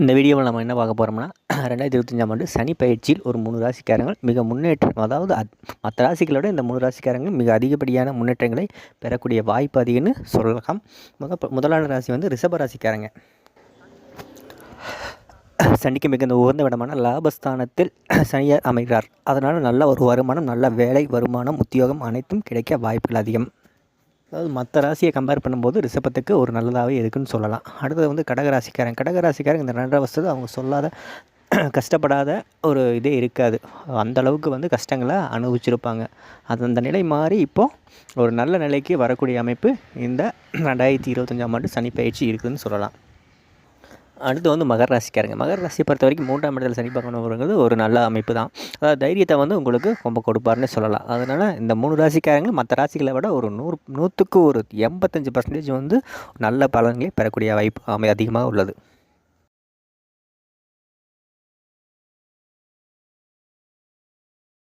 இந்த வீடியோவில் நம்ம என்ன பார்க்க போகிறோம்னா 2025ஆம் ஆண்டு சனி பயிற்சியில் ஒரு 3 ராசிக்காரங்கள் மிக முன்னேற்றம், அதாவது மற்ற ராசிகளோட இந்த 3 ராசிக்காரங்கள் மிக அதிகப்படியான முன்னேற்றங்களை பெறக்கூடிய வாய்ப்பு அதிகம்னு சொல்லலாம். முதலான ராசி வந்து ரிஷப ராசிக்காரங்க. சனிக்கு மிகுந்த உகந்த விடமான லாபஸ்தானத்தில் சனியார் அமைகிறார். அதனால் நல்ல ஒரு வருமானம், நல்ல வேலை, வருமானம், உத்தியோகம் அனைத்தும் கிடைக்க வாய்ப்புகள் அதிகம். அதாவது மற்ற ராசியை கம்பேர் பண்ணும்போது ரிஷபத்துக்கு ஒரு நல்லதாகவே இருக்குதுன்னு சொல்லலாம். அடுத்தது வந்து கடகராசிக்காரங்க இந்த 2 வருஷத்து அவங்க சொல்லாத கஷ்டப்படாத ஒரு இதே இருக்காது. அந்தளவுக்கு வந்து கஷ்டங்களை அனுபவிச்சிருப்பாங்க. அந்த நிலை மாறி இப்போது ஒரு நல்ல நிலைக்கு வரக்கூடிய அமைப்பு இந்த 2025ஆம் ஆண்டு சனி பயிற்சி இருக்குதுன்னு சொல்லலாம். அடுத்து வந்து மகர ராசியை பொறுத்த வரைக்கும் 3ஆம் இடத்துல சனி பார்க்கணுங்கிறது ஒரு நல்ல அமைப்பு தான். அதாவது தைரியத்தை வந்து உங்களுக்கு ரொம்ப கொடுப்பாருன்னு சொல்லலாம். அதனால் இந்த 3 ராசிக்காரங்க மற்ற ராசிகளை விட ஒரு 100க்கு ஒரு 85% வந்து நல்ல பலன்களை பெறக்கூடிய வாய்ப்பு அதிகமாக உள்ளது.